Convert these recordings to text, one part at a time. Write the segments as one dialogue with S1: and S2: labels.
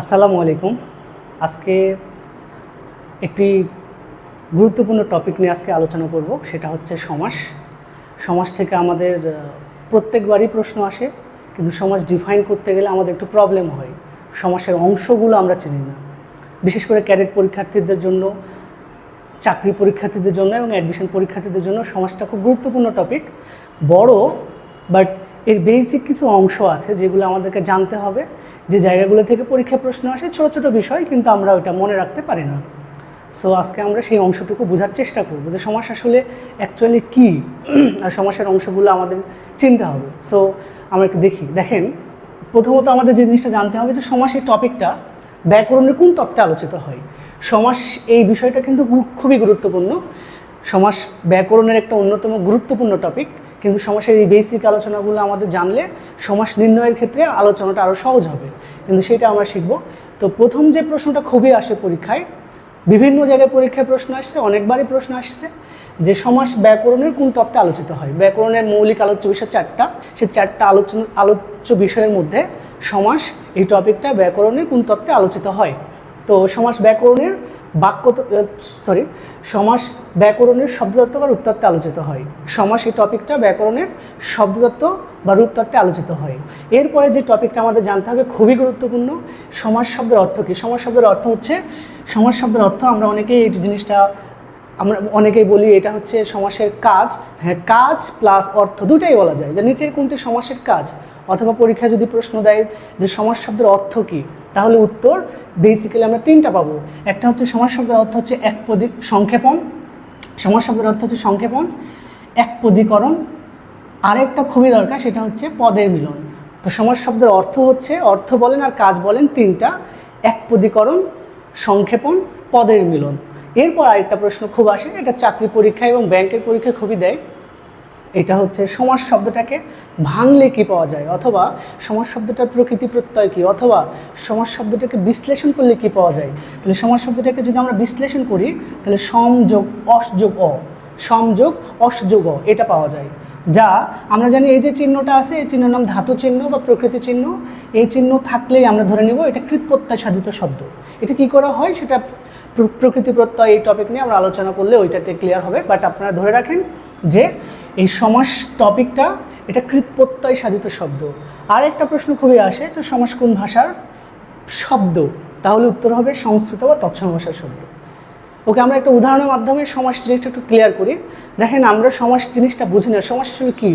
S1: আসসালামু আলাইকুম। আজকে একটি গুরুত্বপূর্ণ টপিক নিয়ে আজকে আলোচনা করব, সেটা হচ্ছে সমাস। সমাস থেকে আমাদের প্রত্যেকবারই প্রশ্ন আসে, কিন্তু সমাস ডিফাইন করতে গেলে আমাদের একটু প্রবলেম হয়। সমাসের অংশগুলো আমরা চিনি না, বিশেষ করে ক্যাডেট পরীক্ষার্থীদের জন্য, চাকরি পরীক্ষার্থীদের জন্য এবং অ্যাডমিশন পরীক্ষার্থীদের জন্য সমাসটা খুব গুরুত্বপূর্ণ টপিক। বড়, বাট এর বেসিক কিছু অংশ আছে যেগুলো আমাদেরকে জানতে হবে, যে জায়গাগুলো থেকে পরীক্ষা প্রশ্ন আসে। ছোট ছোট বিষয়, কিন্তু আমরা ওইটা মনে রাখতে পারি না। সো আজকে আমরা সেই অংশটুকু বোঝার চেষ্টা করব যে সমাস আসলে অ্যাকচুয়ালি কী, আর সমাসের অংশগুলো আমাদের চিনতে হবে। সো আমরা একটু দেখেন, প্রথমত আমাদের যে জিনিসটা জানতে হবে যে সমাস এই টপিকটা ব্যাকরণের কোন তত্ত্বে আলোচিত হয়। সমাস এই বিষয়টা কিন্তু খুবই গুরুত্বপূর্ণ। সমাস ব্যাকরণের একটা অন্যতম গুরুত্বপূর্ণ টপিক, কিন্তু সমাসের এই বেসিক আলোচনাগুলো আমাদের জানলে সমাস নির্ণয়ের ক্ষেত্রে আলোচনাটা আরও সহজ হবে, কিন্তু সেটা আমরা শিখব। তো প্রথম যে প্রশ্নটা খুবই আসে পরীক্ষায়, বিভিন্ন জায়গায় পরীক্ষায় প্রশ্ন আসছে, অনেকবারই প্রশ্ন আসছে যে সমাস ব্যাকরণের কোন তত্ত্বে আলোচিত হয়। ব্যাকরণের মৌলিক আলোচ্য বিষয় চারটা, সেই চারটা আলোচ্য বিষয়ের মধ্যে সমাস এই টপিকটা ব্যাকরণের কোন তত্ত্বে আলোচিত হয়। তো সমাস ব্যাকরণের সমাস ব্যাকরণের শব্দতত্ত্ব বা রূপতত্ত্বে আলোচিত হয়। সমাস এই টপিকটা ব্যাকরণের শব্দতত্ত্ব বা রূপতত্ত্বে আলোচিত হয়। এরপরে যে টপিকটা আমাদের জানতে হবে, খুবই গুরুত্বপূর্ণ, সমাস শব্দের অর্থ কী। সমাস শব্দের অর্থ হচ্ছে, সমাস শব্দের অর্থ আমরা অনেকেই এই জিনিসটা অনেকেই বলি এটা হচ্ছে সমাসের কাজ। হ্যাঁ, কাজ প্লাস অর্থ দুটাই বলা যায়, যে নিচের কোনটি সমাসের কাজ। অথবা পরীক্ষায় যদি প্রশ্ন দেয় যে সমাস শব্দের অর্থ কী, তাহলে উত্তর বেসিক্যালি আমরা তিনটা পাবো। একটা হচ্ছে সমাস শব্দের অর্থ হচ্ছে একপদী সংক্ষেপণ, সমাস শব্দের অর্থ হচ্ছে সংক্ষেপণ, একপদীকরণ, আরেকটা খুবই দরকার, সেটা হচ্ছে পদের মিলন। তো সমাস শব্দের অর্থ হচ্ছে, অর্থ বলেন আর কাজ বলেন তিনটা, একপদীকরণ, সংক্ষেপণ, পদের মিলন। এরপর আরেকটা প্রশ্ন খুব আসে, এটা চাকরি পরীক্ষা এবং ব্যাংকের পরীক্ষায় খুবই দেয়, এটা হচ্ছে সমাস শব্দটাকে ভাঙলে কি পাওয়া যায়, অথবা সমাস শব্দটার প্রকৃতি প্রত্যয় কী, অথবা সমাস শব্দটাকে বিশ্লেষণ করলে কি পাওয়া যায়। তাহলে সমাস শব্দটাকে যদি আমরা বিশ্লেষণ করি, তাহলে সম যোগ অস যোগ অ, সম যোগ অস যোগ অ, এটা পাওয়া যায়। যা আমরা জানি, এই যে চিহ্নটা আছে, এই চিহ্নের নাম ধাতু চিহ্ন বা প্রকৃতি চিহ্ন। এই চিহ্ন থাকলেই আমরা ধরে নেব এটা কৃৎপ্রত্যয় সাধিত শব্দ। এটা কি করা হয়, সেটা প্রকৃতি প্রত্যয় এই টপিক নিয়ে আমরা আলোচনা করলে ওইটাতে ক্লিয়ার হবে। বাট আপনারা ধরে রাখেন যে এই সমাস টপিকটা এটা কৃৎপ্রত্যয় সাধিত শব্দ। আর একটা প্রশ্ন খুবই আসে, তো সমাস কোন ভাষার শব্দ, তাহলে উত্তর হবে সংস্কৃত বা তৎসম ভাষার শব্দ। ওকে, আমরা একটা উদাহরণের মাধ্যমে সমাস জিনিসটা একটু ক্লিয়ার করি। দেখেন, আমরা সমাস জিনিসটা বুঝি না। সমাস আসলে কী?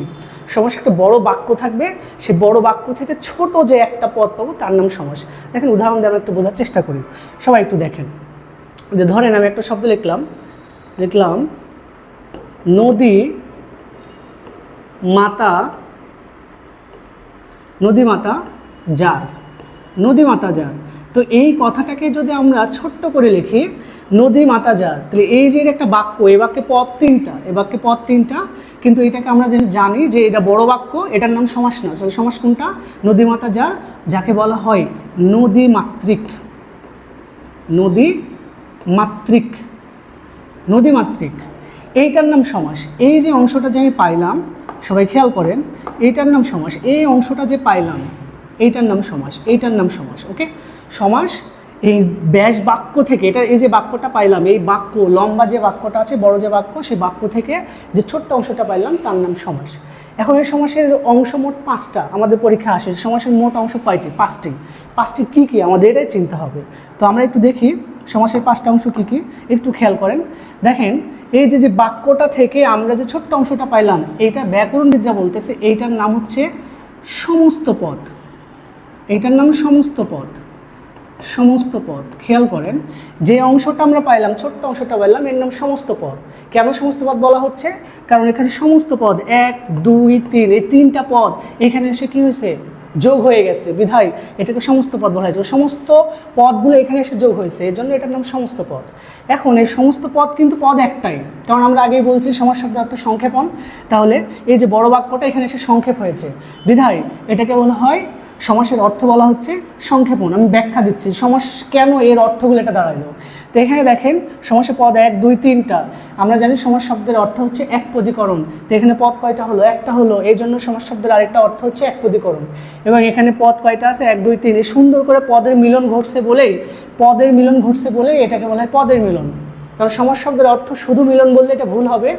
S1: সমাস একটা বড় বাক্য থাকবে, সে বড় বাক্য থেকে ছোট যে একটা পদ পাবো তার নাম সমাস। দেখেন, উদাহরণ দিয়ে আমরা একটু বোঝার চেষ্টা করি। সবাই একটু দেখেন, যে ধরেন আমি একটা শব্দ লিখলাম নদী মাতা, নদী মাতা যার, নদী মাতা যার। তো এই কথাটাকে যদি আমরা ছোট্ট করে লিখি, নদী মাতা যার, তাহলে এই যে একটা বাক্য, এই বাক্যে পদ তিনটা, কিন্তু এটাকে আমরা জানি যে এটা বড় বাক্য, এটার নাম সমাস না। তাহলে সমাস কোনটা? নদী মাতা যার, যাকে বলা হয় নদী মাতৃক, নদী মাতৃক, এইটার নাম সমাস। এই যে অংশটা যে আমি পাইলাম, সবাই খেয়াল করেন, এইটার নাম সমাস। এই অংশটা যে পাইলাম, এইটার নাম সমাস। ওকে, সমাস এই ব্যাস বাক্য থেকে, এটা এই যে বাক্যটা পাইলাম, এই বাক্য লম্বা যে বাক্যটা আছে, বড় যে বাক্য, সেই বাক্য থেকে যে ছোট্ট অংশটা পাইলাম তার নাম সমাস। এখন এই সমাসের অংশ মোট 5টা আমাদের পরীক্ষা আসে। সমাসের মোট অংশ কয়টি? 5টি কী আমাদের এটাই চিনতে হবে। তো আমরা একটু দেখি সমাসের 5টা অংশ কী, একটু খেয়াল করেন। দেখেন, এই যে বাক্যটা থেকে আমরা যে ছোট্ট অংশটা পাইলাম, এইটা ব্যাকরণবিদরা বলতেছে এইটার নাম হচ্ছে সমস্ত পদ। এইটার নাম সমস্ত পদ। খেয়াল করেন, যে অংশটা আমরা পাইলাম, ছোট্ট অংশটা পাইলাম, এর নাম সমস্ত পদ। কেন সমস্ত পদ বলা হচ্ছে? কারণ এখানে সমস্ত পদ 1, 2, 3, এই 3টা পদ এখানে এসে কী হয়েছে? যোগ হয়ে গেছে, বিধায় এটাকে সমস্ত পদ বলা হয়েছে। সমস্ত পদগুলো এখানে এসে যোগ হয়েছে, এর জন্য এটার নাম সমস্ত পদ। এখন এই সমস্ত পদ কিন্তু পদ একটাই, কারণ আমরা আগেই বলছি সমাস শব্দের অর্থ সংক্ষেপণ। তাহলে এই যে বড় বাক্যটা এখানে এসে সংক্ষেপ হয়েছে, বিধায় এটাকে বলা হয় সমাসের অর্থ বলা হচ্ছে সংক্ষেপণ। আমি ব্যাখ্যা দিচ্ছি সমাস কেন এর অর্থগুলো এটা দাঁড়াইলো। তো এখানে দেখেন সমাসে পদ 1 2 3টা। আমরা জানি সমাস শব্দের অর্থ হচ্ছে একপদীকরণ। তো এখানে পদ কয়টা হলো? একটা হলো, এই জন্য সমাস শব্দের আরেকটা অর্থ হচ্ছে একপদীকরণ। এবং এখানে পদ কয়টা আছে? 1 2 3। সুন্দর করে পদের মিলন ঘটছে বলেই এটাকে বলা হয় পদের মিলন। কারণ সমাস শব্দের অর্থ শুধু মিলন বললে এটা ভুল হবে।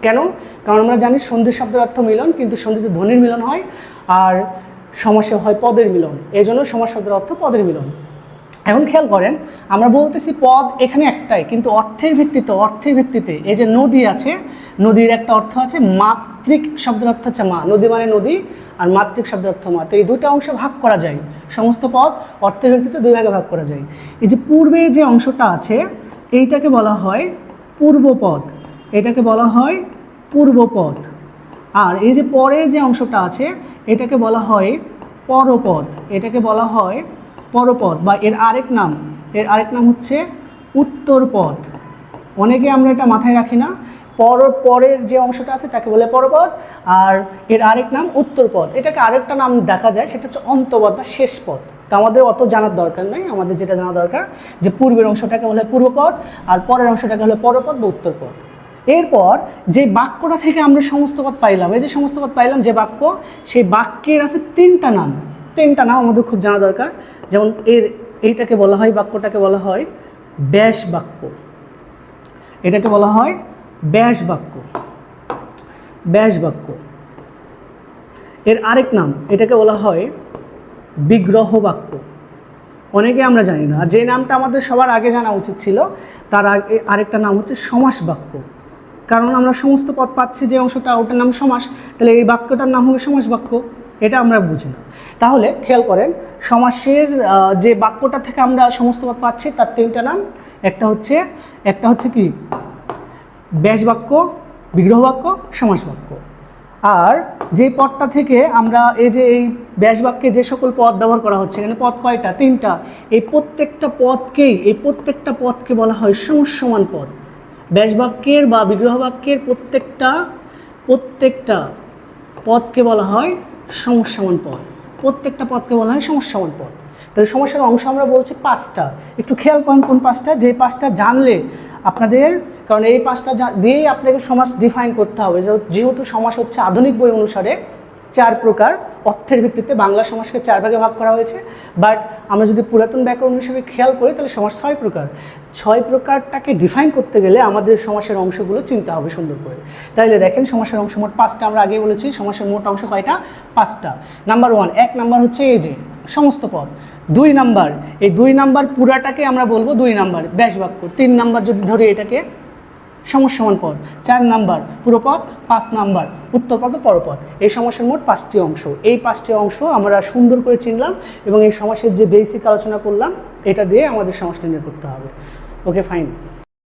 S1: কেন? কারণ আমরা জানি সন্ধি শব্দের অর্থ মিলন, কিন্তু সন্ধিতে ধ্বনির মিলন হয়, আর সমাসে হয় পদের মিলন। এই জন্য সমাস শব্দের অর্থ পদের মিলন। এখন খেয়াল করেন, আমরা বলতেছি পদ এখানে একটাই, কিন্তু অর্থের ভিত্তিতে এই যে নদী আছে, নদীর একটা অর্থ আছে মাতৃক শব্দের অর্থ হচ্ছে মা। নদী মানে নদী, আর মাতৃক শব্দের অর্থ মা। তো এই দুটো অংশে ভাগ করা যায়, সমস্ত পদ অর্থের ভিত্তিতে দুই ভাগে ভাগ করা যায়। এই যে পূর্বে যে অংশটা আছে এইটাকে বলা হয় পূর্বপদ, এটাকে বলা হয় পূর্বপদ। আর এই যে পরে যে অংশটা আছে এটাকে বলা হয় পরপদ, এটাকে বলা হয় পরপদ, বা এর আরেক নাম হচ্ছে উত্তরপদ। অনেকে আমরা এটা মাথায় রাখি না, পরের যে অংশটা আছে তাকে বলে পরপদ, আর এর আরেক নাম উত্তরপদ। এটাকে আরেকটা নাম দেখা যায়, সেটা হচ্ছে অন্তপদ বা শেষ পদ। তা আমাদের অত জানার দরকার নাই, আমাদের যেটা জানা দরকার যে পূর্বের অংশটাকে বলে পূর্বপদ, আর পরের অংশটাকে হলে পরপদ বা উত্তরপদ। এরপর যে বাক্যটা থেকে আমরা সমস্ত পদ পাইলাম, এই যে সমস্ত পদ পাইলাম যে বাক্য, সেই বাক্যের আছে তিনটা নাম আমাদের খুব জানা দরকার। যেমন এইটাকে বলা হয়, বাক্যটাকে বলা হয় ব্যাস বাক্য, এটাকে বলা হয় ব্যাস বাক্য। এর আরেক নাম, এটাকে বলা হয় বিগ্রহ বাক্য। অনেকে আমরা জানি না, যে নামটা আমাদের সবার আগে জানা উচিত ছিল, তার আরেকটা নাম হচ্ছে সমাস বাক্য। কারণ আমরা সমস্ত পদ পাচ্ছি যে অংশটা, ওটার নাম সমাস, তাহলে এই বাক্যটার নাম হবে সমাস বাক্য। এটা আমরা বুঝি না। তাহলে খেয়াল করেন, সমাসের যে বাক্যটা থেকে আমরা সমস্ত পদ পাচ্ছি তার তিনটা নাম। একটা হচ্ছে কি ব্যাস বাক্য, বিগ্রহ বাক্য, সমাস বাক্য। আর যে পদটা থেকে আমরা এই ব্যাস বাক্যে যে সকল পদ ব্যবহার করা হচ্ছে, এখানে পদ কয়টা? তিনটা। এই প্রত্যেকটা পদকে বলা হয় সমসমান পদ। ব্যাস বাক্যের বা বিগ্রহ বাক্যের প্রত্যেকটা পদকে বলা হয় সমসমান পদ। তাহলে সমস্যার অংশ আমরা বলছি 5টা। একটু খেয়াল করেন কোন 5টা, যে 5টা জানলে আপনাদের, কারণ এই 5টা দিয়েই আপনাকে সমাস ডিফাইন করতে হবে। যেহেতু সমাস হচ্ছে আধুনিক বই অনুসারে 4 প্রকার, অর্থের ভিত্তিতে বাংলা সমাসকে 4 ভাগে ভাগ করা হয়েছে। বাট আমরা যদি পুরাতন ব্যাকরণ হিসেবে খেয়াল করি তাহলে সমাস 6 প্রকার। 6 প্রকারটাকে ডিফাইন করতে গেলে আমাদের সমাসের অংশগুলো চিনতে হবে সুন্দর করে। তাইলে দেখেন, সমাসের অংশ মোট 5টা। আমরা আগেই বলেছি সমাসের মোট অংশ কয়টা? 5টা। নাম্বার 1, 1 নাম্বার হচ্ছে এই যে সমস্ত পদ। 2 নাম্বার, এই 2 নাম্বার পুরাটাকে আমরা বলবো 2 নাম্বার ব্যাস বাক্য। 3 নাম্বার যদি ধরি এটাকে সমসমান পদ। 4 নাম্বার পুরোপদ, 5 নাম্বার উত্তরপদ বা পরপদ। এই সমাসের মোট 5টি অংশ। এই 5টি অংশ আমরা সুন্দর করে চিনলাম, এবং এই সমাসের যে বেসিক আলোচনা করলাম এটা দিয়ে আমাদের সমাস নির্ণয় করতে হবে। ওকে, ফাইন।